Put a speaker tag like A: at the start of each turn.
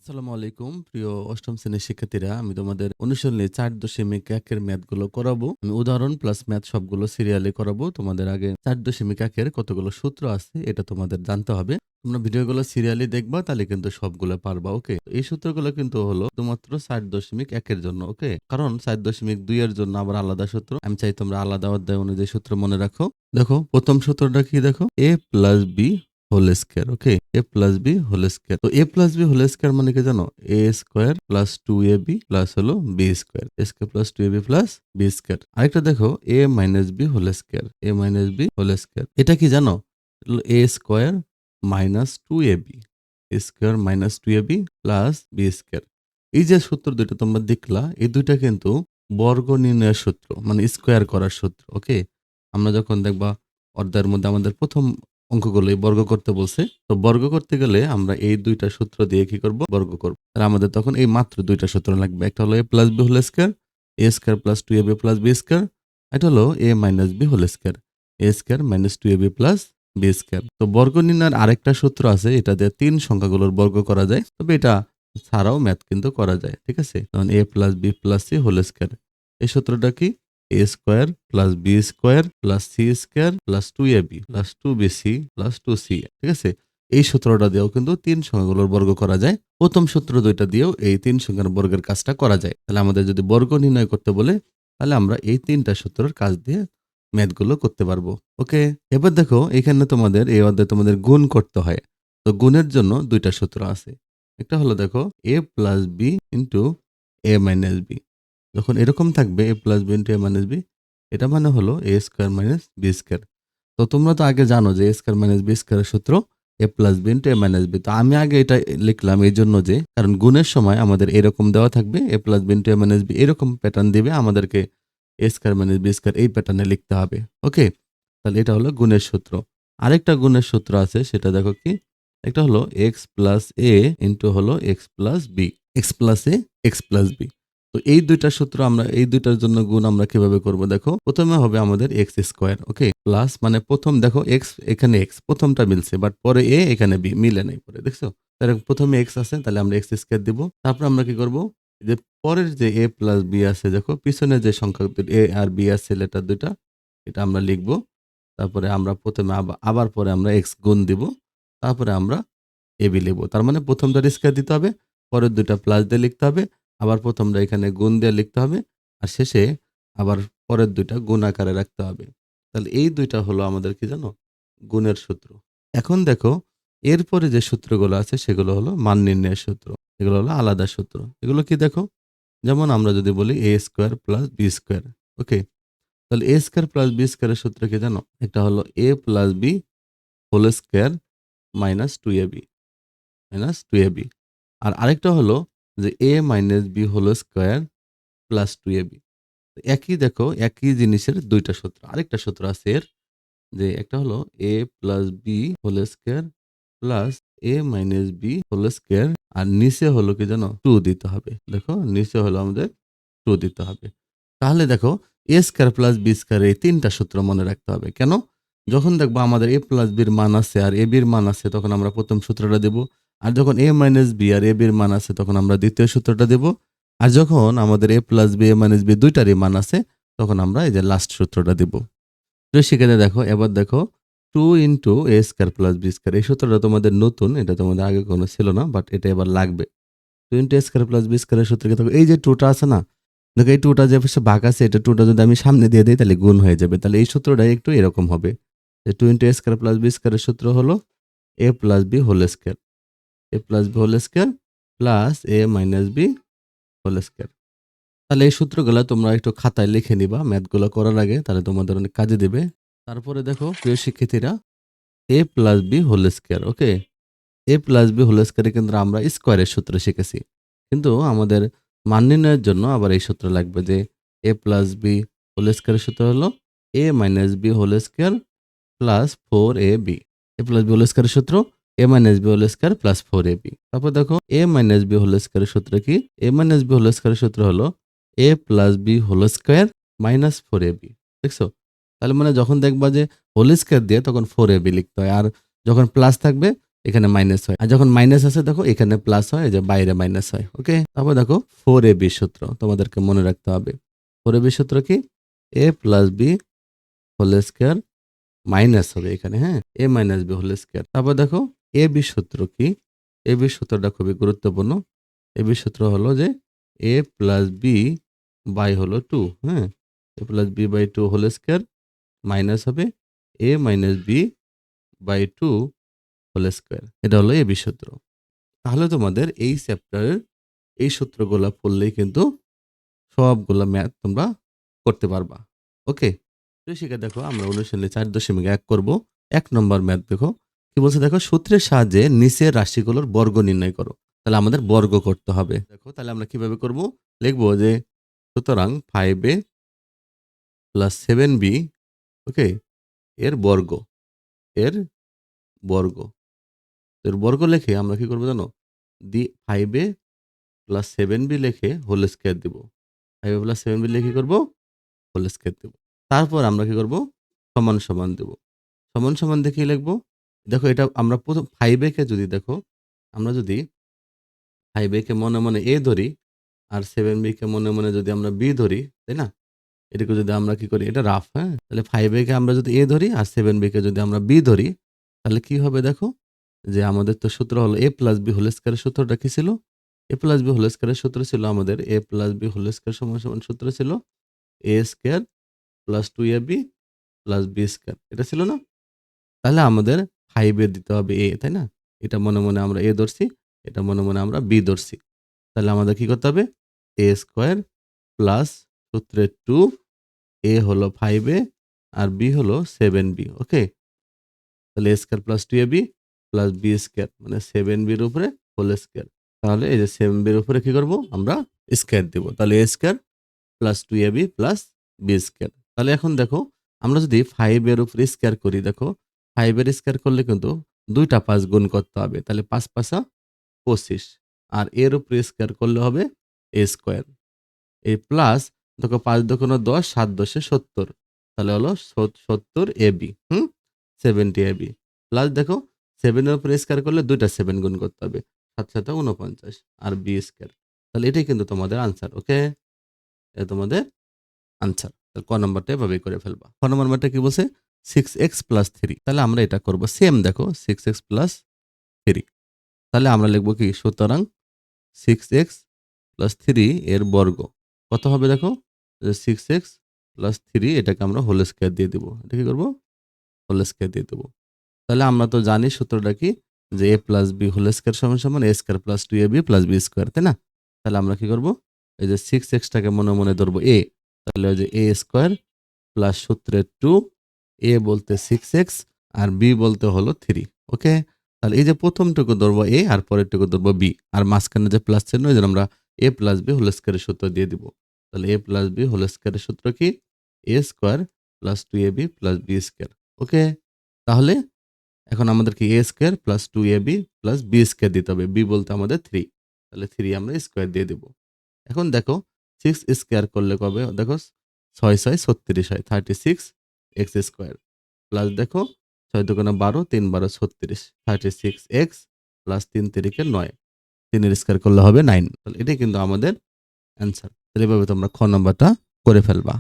A: আসসালামু আলাইকুম প্রিয় অষ্টম শ্রেণীর শিক্ষার্থীরা, আমি তোমাদের অনুশীলনী 4.1 এর ম্যাথগুলো করাবো। আমি উদাহরণ প্লাস ম্যাথ সবগুলো সিরিয়ালে করাবো। তোমাদের আগে 4.1 এর কতগুলো সূত্র আছে এটা তোমাদের জানতে হবে। তোমরা ভিডিওগুলো সিরিয়ালি দেখবা, তাহলে কিন্তু সবগুলো পারবা। ওকে, এই সূত্রগুলো কিন্তু হলো শুধুমাত্র 4.1 এর জন্য। ওকে, কারণ 4.2 এর জন্য আবার আলাদা সূত্র। আমি চাই তোমরা আলাদা অধ্যায় অনুযায়ী সূত্র মনে রাখো। দেখো প্রথম সূত্রটা কি, দেখো a plus b whole square. Okay, a plus b whole square. তো a plus b whole square মানে কি জানো? A square plus 2ab plus হলো b square. A square plus 2ab plus b square. আরেকটা দেখো a minus b whole square. A minus b whole square, এটা কি জানো? A square minus 2ab square minus 2ab plus b square. এই যে সূত্র দুইটা তোমরা দেখলা, এই দুইটা কিন্তু বর্গ নির্ণয়ের সূত্র, মানে স্কয়ার করার সূত্র। ওকে, আমরা যখন দেখবা অর্ধের মধ্যে আমাদের প্রথম অঙ্কগুলো বর্গ করতে বলছে, তো বর্গ করতে গেলে আমরা এই দুইটা সূত্র দিয়ে কি করব? বর্গ করব। তাহলে আমাদের তখন এই মাত্র দুইটা সূত্র লাগবে। একটা হলো a plus b whole square, a square plus 2ab plus b square. এটা হলো a minus b whole square, a square minus 2ab plus b square. তো বর্গ নির্ণয়ের আরেকটা সূত্র আছে, এটা দিয়ে তিন সংখ্যাগুলোর বর্গ করা যায়। তবে এটা ছাড়াও ম্যাথ কিন্তু করা যায়। ঠিক আছে, তখন a plus b plus c whole square. এই সূত্রটা কি? A square plus b square plus c square plus 2ab plus 2bc plus 2c। ঠিক আছে, এই সূত্রটা দিয়েও কিন্তু তিন সংখ্যাগুলোর বর্গ করা যায়। প্রথম সূত্র দুইটা দিয়েও এই তিন সংখ্যার বর্গের কাজটা করা যায়। তাহলে আমাদের যদি বর্গ নির্ণয় করতে বলে, তাহলে আমরা এই তিনটা সূত্রের কাজ দিয়ে ম্যাথগুলো করতে পারবো। ওকে, এবার দেখো এখানে তোমাদের এই অধ্যায়ে তোমাদের গুণ করতে হয়। তো গুণের জন্য দুইটা সূত্র আছে। একটা হলো দেখো এ প্লাস বি ইন্টু এ মাইনাস বি। যখন এরকম থাকবে এ প্লাস বি ইন্টু এ মাইনাস বি, এটা মানে হলো এ স্কোয়ার মাইনাস বি স্কোয়ার। তো তোমরা তো আগে জানো যে এ স্কোয়ার মাইনাস বি স্কোয়ারের সূত্র এ প্লাস বি ইন্টু এ মাইনাস বি। তো আমি আগে এটা লিখলাম এই জন্য যে, কারণ গুণের সময় আমাদের এরকম দেওয়া থাকবে এ প্লাস বি ইন্টু এ মাইনাস বি, এরকম প্যাটার্ন দিবে, আমাদেরকে এ স্কোয়ার মাইনাস বি স্কোয়ার এই প্যাটার্নে লিখতে হবে। ওকে, তাহলে এটা হলো গুণের সূত্র। আরেকটা গুণের সূত্র আছে, সেটা দেখো কি? একটা হলো এক্স প্লাস এ ইন্টু হলো x plus b, x plus a x plus b. তো এই দুইটা সূত্র আমরা এই দুইটার জন্য গুণ আমরা কিভাবে করব? দেখো প্রথমে হবে আমাদের এক্স স্কোয়ার। ওকে, প্লাস মানে প্রথম দেখো এক্স এখানে এক্স প্রথমটা মিলছে, বাট পরে এ এখানে বি মিলে নাই পরে, দেখছো? তাহলে প্রথমে এক্স আছে, তাহলে আমরা এক্স স্কোয়ার দিব। তারপর আমরা কি করব? যে পরের যে এ প্লাস বি আছে, দেখো পিছনে যে সংখ্যা এ আর বি আছে লেটার দুইটা, এটা আমরা লিখব। তারপরে আমরা প্রথমে আবার পরে আমরা এক্স গুণ দিব, তারপরে আমরা এ বি লিখব। তার মানে প্রথমটা স্কোয়ার দিতে হবে, পরের দুইটা প্লাস দিয়ে লিখতে হবে, আবার প্রথমটা এখানে গুণ দিয়ে লিখতে হবে, আর শেষে আবার পরের দুইটা গুণ আকারে রাখতে হবে। তাহলে এই দুইটা হলো আমাদের কি জানো? গুণের সূত্র। এখন দেখো এরপরে যে সূত্রগুলো আছে সেগুলো হলো মান নির্ণয়ের সূত্র। এগুলো হলো আলাদা সূত্র। এগুলো কি দেখো? যেমন আমরা যদি বলি এ স্কোয়ার প্লাস বি স্কোয়ার। ওকে, তাহলে এ স্কোয়ার প্লাস বি স্কোয়ারের সূত্র কি জানো? একটা হলো a plus b whole square minus 2ab minus 2ab। আর আরেকটা হলো যে a minus b whole square plus 2ab। একই দেখো একই জিনিসের দুইটা সূত্র। আরেকটা সূত্র আছে এর, যে একটা হলো a plus b whole square plus a minus b whole square, আর নিচে হলো কি জানো? 2 দিতে হবে। দেখো নিচে হলো আমাদের 2 দিতে হবে। তাহলে দেখো এ স্কোয়ার প্লাস বি স্কোয়ার এই তিনটা সূত্র মনে রাখতে হবে। কেন? যখন দেখবো আমাদের এ প্লাস বির মান আছে আর এ বির মান আছে, তখন আমরা প্রথম সূত্রটা দেব। আর যখন এ মাইনাস বি আর এ বির মান আছে, তখন আমরা দ্বিতীয় সূত্রটা দেব। আর যখন আমাদের এ plus B A minus B দুইটারই মান আছে, তখন আমরা এই যে লাস্ট সূত্রটা দেব। তো সেখানে দেখো এবার দেখো 2 into a square plus b square, এই সূত্রটা তোমাদের নতুন, এটা তোমাদের আগে কোনো ছিল না, বাট এটা এবার লাগবে। 2 into a square plus b স্কোয়ারের সূত্র কি? দেখো এই যে 2টা আছে না, দেখো এই 2টা যে পাশে ভাগ আছে, এটা 2টা যদি আমি সামনে দিয়ে দিই তাহলে গুণ হয়ে যাবে। তাহলে এই সূত্রটা একটু এরকম হবে যে 2 into a square plus b স্কোয়ারের সূত্র হলো a plus b whole square, a plus b whole square plus a minus b whole square. তাহলে এই সূত্রগুলো তোমরা একটু খাতায় লিখে নিবা ম্যাথগুলো করার আগে, তাহলে তোমাদের অনেক কাজে দিবে। তারপরে দেখো প্রিয় শিক্ষার্থীরা, এ plus b whole square. Okay, a plus b whole স্কোয়ারে কিন্তু আমরা স্কোয়ারের সূত্র শিখেছি, কিন্তু আমাদের মান নির্ণয়ের জন্য আবার এই সূত্র লাগবে যে এ প্লাস বি হোল স্কোয়ারের সূত্র হলো a minus b whole square plus 4ab। A plus b whole স্কোয়ারের সূত্র a minus b whole square plus 4ab। তারপর দেখো এ মাইনাস বি হোল স্কোয়ারের সূত্র কি? এ মাইনাস বি হোল স্কোয়ারের সূত্র হলো a plus b whole square minus 4ab। দেখছো? তাহলে মানে যখন দেখবা যে হোল স্কোয়ার দিয়ে তখন 4ab লিখতে হয়, আর যখন প্লাস থাকবে এখানে মাইনাস হয়। আর যখন মাইনাস আছে দেখো এখানে প্লাস হয়, এই যে বাইরে মাইনাস হয়। ওকে? তারপর দেখো 4ab সূত্র তোমাদেরকে মনে রাখতে হবে। 4ab সূত্র কি? a plus b whole square minus হবে এখানে, হ্যাঁ? a minus b whole square. তারপর দেখো ab সূত্র কি? ab সূত্রটা খুবই গুরুত্বপূর্ণ। ab সূত্র হলো যে a প্লাস b বাই হলো 2, হ্যাঁ? a plus b by 2 whole square minus হবে a minus b by 2 whole square. এটা হলো ab সূত্র। তাহলে তোমাদের এই চ্যাপ্টারের এই সূত্রগুলা পড়লেই কিন্তু সবগুলা ম্যাথ তোমরা করতে পারবা। ওকে? প্রিয় শিক্ষা দেখো আমরা অনুশীলনী 4.1 করব। 1 নম্বর ম্যাথ দেখো। কি বলছে দেখো, সূত্রের সাহায্যে নিচের রাশিগুলোর বর্গ নির্ণয় করো। তাহলে আমাদের বর্গ করতে হবে। দেখো তাহলে আমরা কিভাবে করব? লিখব যে সুতরাং 5a প্লাস 7b, ওকে? এর বর্গ, এর বর্গ। এর বর্গ লিখে আমরা কি করব জানো? 5a প্লাস 7b লিখে হোল স্কয়ার দিব। 5a প্লাস 7b লিখে কি করব? হোল স্কয়ার দেব। তারপর আমরা কি করব? সমান, সমান দেব। সমান, সমান দিয়ে কি লিখব? দেখো এটা আমরা প্রথম 5a কে যদি দেখো, আমরা যদি 5a কে মনে, মনে a ধরি আর 7b কে মনে, মনে যদি আমরা b ধরি, তাই না? এটাকে যদি আমরা কি করি? এটা রাফ, হ্যাঁ? তাহলে 5a কে আমরা যদি a ধরি আর 7b কে যদি আমরা b ধরি, তাহলে কি হবে দেখো? যে আমাদের তো সূত্র হলো a প্লাস b হোল স্কয়ারের সূত্রটা কি ছিল? a প্লাস b হোল স্কয়ারের সূত্র ছিল আমাদের a plus b whole square সমান, সমান সূত্র ছিল a square plus 2ab plus b square. এটা ছিল না? তাহলে আমাদের 5 এ দিতে হবে a, তাই না? এটা মনে, মনে আমরা a ধরছি, এটা মনে, মনে আমরা b ধরছি। তাহলে আমাদের কি করতে হবে? a স্কয়ার প্লাস সূত্রের 2, a হলো 5a আর b হলো 7b। ওকে? তাহলে a square plus 2ab plus b square মানে 7b এর উপরে হোল স্কয়ার। তাহলে এই যে 7b এর উপরে কি করব? আমরা স্কয়ার দিব। তাহলে a square plus 2ab plus b square. তাহলে এখন দেখো আমরা যদি 5 এর উপরে স্কয়ার করি, দেখো 5 এর স্কয়ার করলে কিন্তু ২ টা ৫ গুণ করতে হবে। তাহলে ৫ ৫ ২৫ আর এর উপরে স্কয়ার করলে হবে a স্কয়ার। এই প্লাস দেখো ৫ দোকানো ১০, ৭ দশে ৭০। তাহলে হলো ৭০ ab, হুম? 70 ab। প্লাস দেখো 7 এর উপরে স্কয়ার করলে ২ টা ৭ গুণ করতে হবে। ৭ ৭ ৪৯ আর b স্কয়ার। তাহলে এটাই কিন্তু তোমাদের আনসার। ওকে? এটা তোমাদের আনসার। ক নম্বরটা এভাবেই করে ফেলবা। খ নম্বর ম্যাথটা কি বলছে? 6x plus 3। তাহলে আমরা এটা করব। সেম দেখো 6x প্লাস 3। তাহলে আমরা লিখব কি? সুতরাং 6x প্লাস 3 এর বর্গ। কত হবে দেখো? যে 6x প্লাস 3 এটাকে আমরা হোল স্কয়ার দিয়ে দিব। এটা কি করব? হোল স্কয়ার দিয়ে দেব। তাহলে আমরা তো জানি সূত্রটা কি? যে a plus b whole square সমান, সমান a square plus 2ab plus b square, তাই না? তাহলে আমরা কি করব? এই যে 6x টাকে মনে, মনে ধরব a। তাহলে ওই যে a স্কয়ার প্লাস সূত্রের 2, a বলতে 6x আর b বলতে হলো 3। ওকে? তাহলে এই যে প্রথমটুকু ধরবো a আর পরেরটুকু ধরবো b। আর মাঝখানে যে প্লাস চিহ্ন, এজন্য আমরা a প্লাস b হোল স্কয়ারের সূত্র দিয়ে দিব। তাহলে a প্লাস b হোল স্কয়ারের সূত্র কি? a square plus 2ab plus b square. Okay? তাহলে এখন আমাদের কি a square plus 2ab plus b square দিতে হবে। b বলতে আমাদের 3। তাহলে 3 আমরা স্কয়ার দিয়ে দেব। এখন দেখো 6 স্কয়ার করলে কবে? দেখো ৬ ৬ ৩৬ হয়। 36 এক্স স্কয়ার। প্লাস দেখো ৬ দোকানে ১২, ৩ ১২ ৩৬। 36 এক্স প্লাস ৩ তিরিকে ৯। ৩ এর স্কয়ার করলে হবে 9। তাহলে এটাই কিন্তু আমাদের অ্যান্সার। তাহলে এভাবে তোমরা খ নম্বরটা করে ফেলবা।